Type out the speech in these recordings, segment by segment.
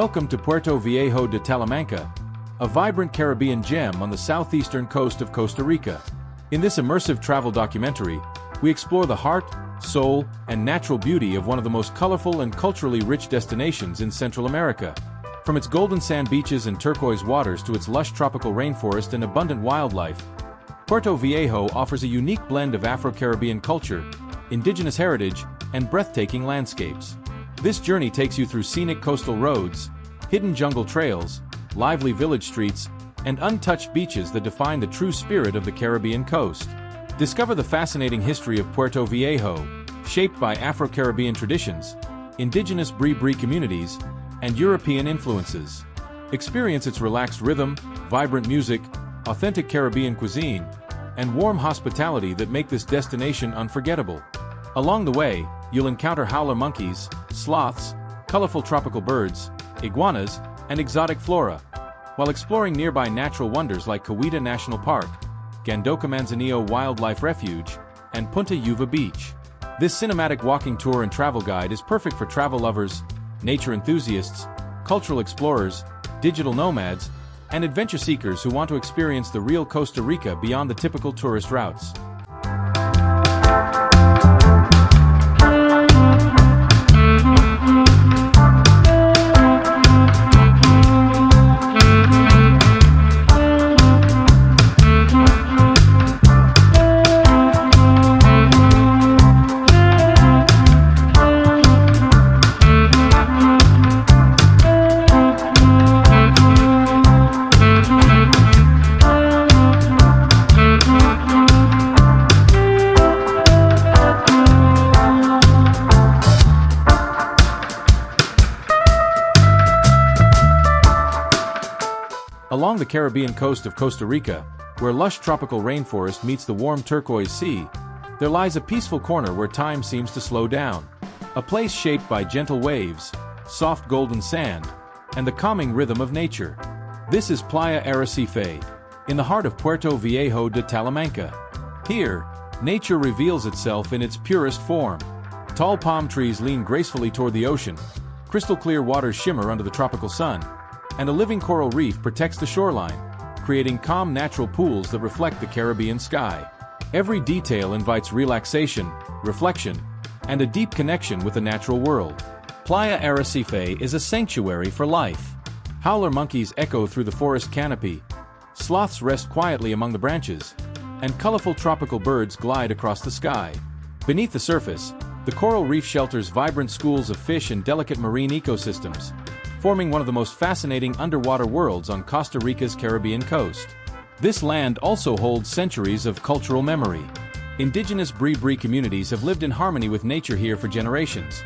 Welcome to Puerto Viejo de Talamanca, a vibrant Caribbean gem on the southeastern coast of Costa Rica. In this immersive travel documentary, we explore the heart, soul, and natural beauty of one of the most colorful and culturally rich destinations in Central America. From its golden sand beaches and turquoise waters to its lush tropical rainforest and abundant wildlife, Puerto Viejo offers a unique blend of Afro-Caribbean culture, indigenous heritage, and breathtaking landscapes. This journey takes you through scenic coastal roads, hidden jungle trails, lively village streets, and untouched beaches that define the true spirit of the Caribbean coast. Discover the fascinating history of Puerto Viejo, shaped by Afro-Caribbean traditions, indigenous breathtaking communities, and European influences. Experience its relaxed rhythm, vibrant music, authentic Caribbean cuisine, and warm hospitality that make this destination unforgettable. Along the way, you'll encounter howler monkeys, sloths, colorful tropical birds, iguanas, and exotic flora, while exploring nearby natural wonders like Costa National Park, Gandoca Manzanillo Wildlife Refuge, and Punta Uva Beach. This cinematic walking tour and travel guide is perfect for travel lovers, nature enthusiasts, cultural explorers, digital nomads, and adventure seekers who want to experience the real Costa Rica beyond the typical tourist routes. Along the Caribbean coast of Costa Rica, where lush tropical rainforest meets the warm turquoise sea, there lies a peaceful corner where time seems to slow down. A place shaped by gentle waves, soft golden sand, and the calming rhythm of nature. This is Playa Arrecife, in the heart of Puerto Viejo de Talamanca. Here, nature reveals itself in its purest form. Tall palm trees lean gracefully toward the ocean, crystal-clear waters shimmer under the tropical sun, and a living coral reef protects the shoreline, creating calm natural pools that reflect the Caribbean sky. Every detail invites relaxation, reflection, and a deep connection with the natural world. Playa Arrecife is a sanctuary for life. Howler monkeys echo through the forest canopy, sloths rest quietly among the branches, and colorful tropical birds glide across the sky. Beneath the surface, the coral reef shelters vibrant schools of fish and delicate marine ecosystems, forming one of the most fascinating underwater worlds on Costa Rica's Caribbean coast. This land also holds centuries of cultural memory. Indigenous breathtaking communities have lived in harmony with nature here for generations,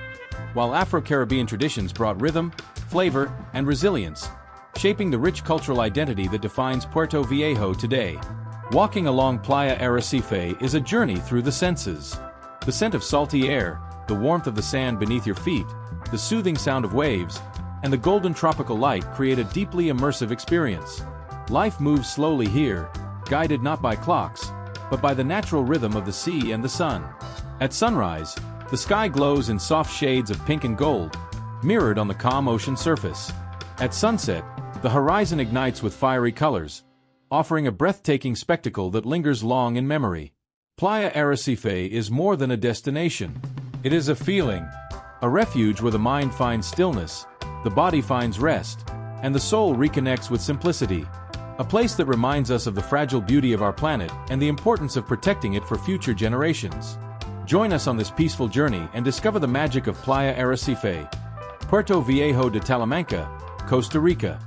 while Afro-Caribbean traditions brought rhythm, flavor, and resilience, shaping the rich cultural identity that defines Puerto Viejo today. Walking along Playa Arrecife is a journey through the senses. The scent of salty air, the warmth of the sand beneath your feet, the soothing sound of waves, and the golden tropical light create a deeply immersive experience. Life moves slowly here, guided not by clocks, but by the natural rhythm of the sea and the sun. At sunrise, the sky glows in soft shades of pink and gold, mirrored on the calm ocean surface. At sunset, the horizon ignites with fiery colors, offering a breathtaking spectacle that lingers long in memory. Playa Arrecife is more than a destination. It is a feeling, a refuge where the mind finds stillness, the body finds rest, and the soul reconnects with simplicity. A place that reminds us of the fragile beauty of our planet and the importance of protecting it for future generations. Join us on this peaceful journey and discover the magic of Playa Arrecife, Puerto Viejo de Talamanca, Costa Rica.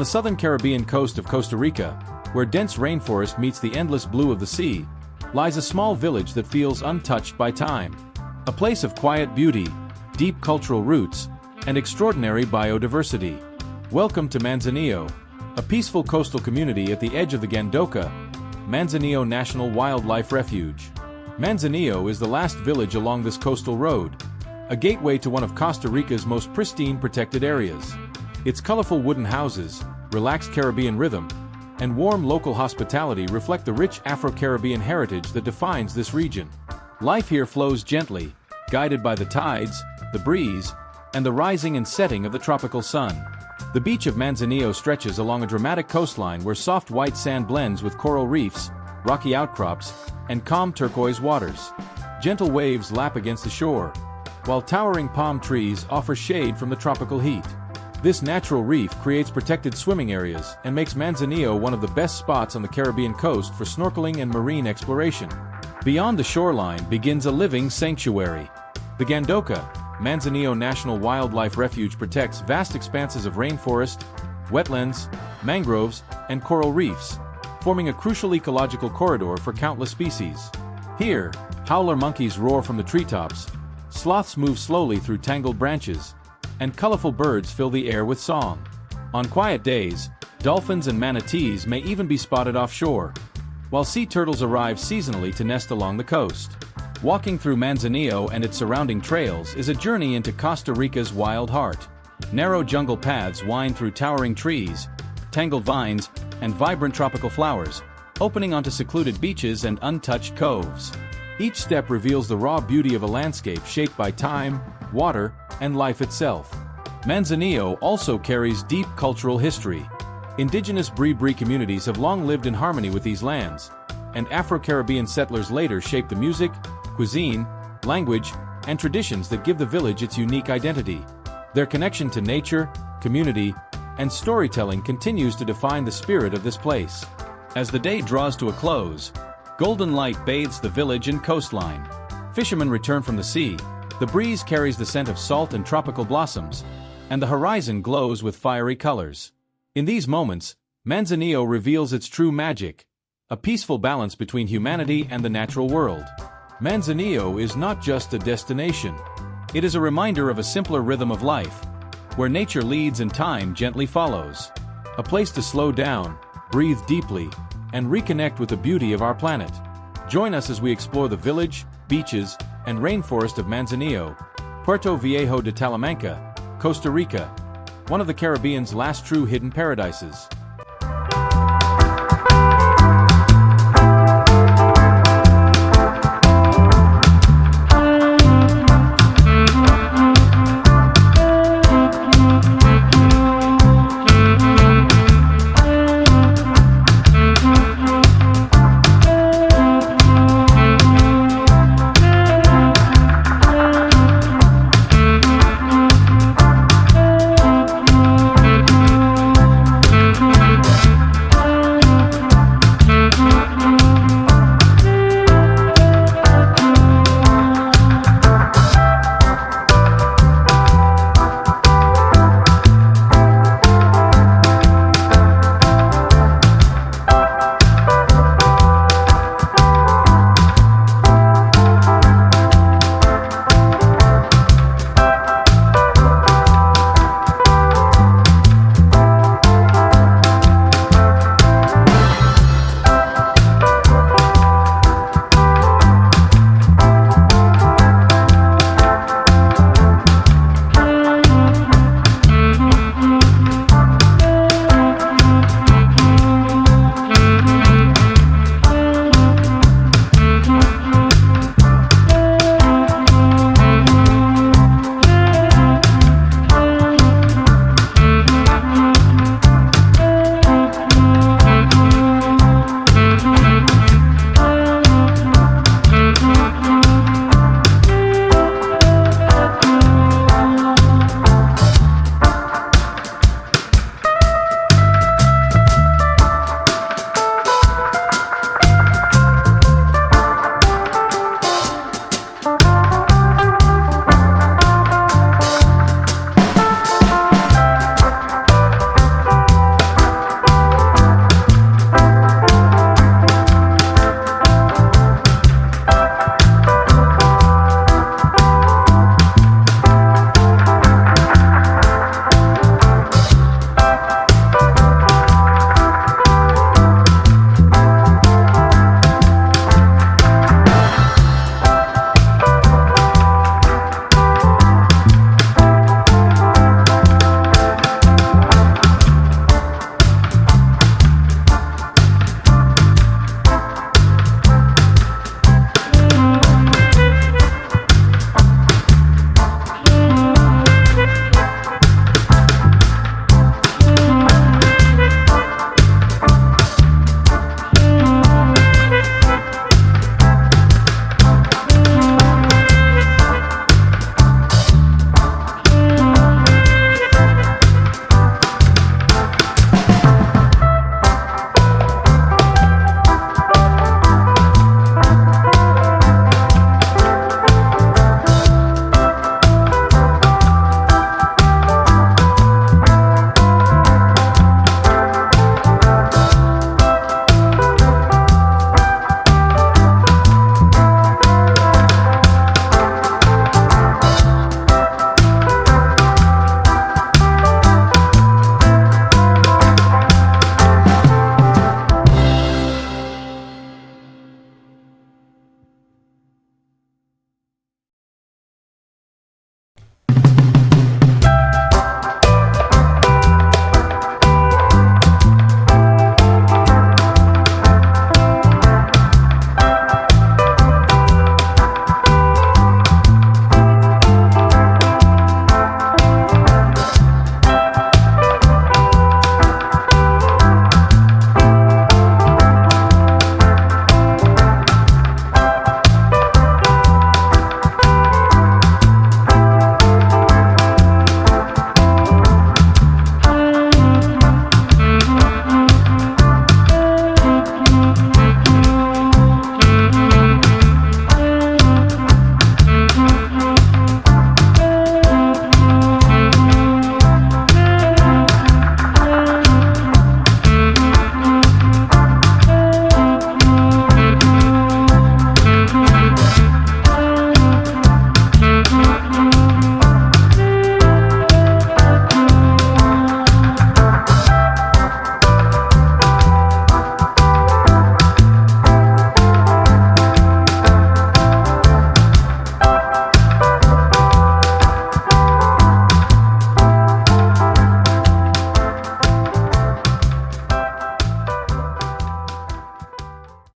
the southern Caribbean coast of Costa Rica, where dense rainforest meets the endless blue of the sea, lies a small village that feels untouched by time. A place of quiet beauty, deep cultural roots, and extraordinary biodiversity. Welcome to Manzanillo, a peaceful coastal community at the edge of the Gandoca, Manzanillo National Wildlife Refuge. Manzanillo is the last village along this coastal road, a gateway to one of Costa Rica's most pristine protected areas. Its colorful wooden houses, relaxed Caribbean rhythm, and warm local hospitality reflect the rich Afro-Caribbean heritage that defines this region. Life here flows gently, guided by the tides, the breeze, and the rising and setting of the tropical sun. The beach of Manzanillo stretches along a dramatic coastline where soft white sand blends with coral reefs, rocky outcrops, and calm turquoise waters. Gentle waves lap against the shore, while towering palm trees offer shade from the tropical heat. This natural reef creates protected swimming areas and makes Manzanillo one of the best spots on the Caribbean coast for snorkeling and marine exploration. Beyond the shoreline begins a living sanctuary. The Gandoca, Manzanillo National Wildlife Refuge protects vast expanses of rainforest, wetlands, mangroves, and coral reefs, forming a crucial ecological corridor for countless species. Here, howler monkeys roar from the treetops, sloths move slowly through tangled branches, and colorful birds fill the air with song. On quiet days, dolphins and manatees may even be spotted offshore, while sea turtles arrive seasonally to nest along the coast. Walking through Manzanillo and its surrounding trails is a journey into Costa Rica's wild heart. Narrow jungle paths wind through towering trees, tangled vines, and vibrant tropical flowers, opening onto secluded beaches and untouched coves. Each step reveals the raw beauty of a landscape shaped by time, water, and life itself. Manzanillo also carries deep cultural history. Indigenous Bree communities have long lived in harmony with these lands, and Afro-Caribbean settlers later shaped the music, cuisine, language, and traditions that give the village its unique identity. Their connection to nature, community, and storytelling continues to define the spirit of this place. As the day draws to a close, golden light bathes the village and coastline. Fishermen return from the sea, the breeze carries the scent of salt and tropical blossoms, and the horizon glows with fiery colors. In these moments, Manzanillo reveals its true magic, a peaceful balance between humanity and the natural world. Manzanillo is not just a destination. It is a reminder of a simpler rhythm of life, where nature leads and time gently follows. A place to slow down, breathe deeply, and reconnect with the beauty of our planet. Join us as we explore the village, beaches, and rainforest of Manzanillo, Puerto Viejo de Talamanca, Costa Rica, one of the Caribbean's last true hidden paradises.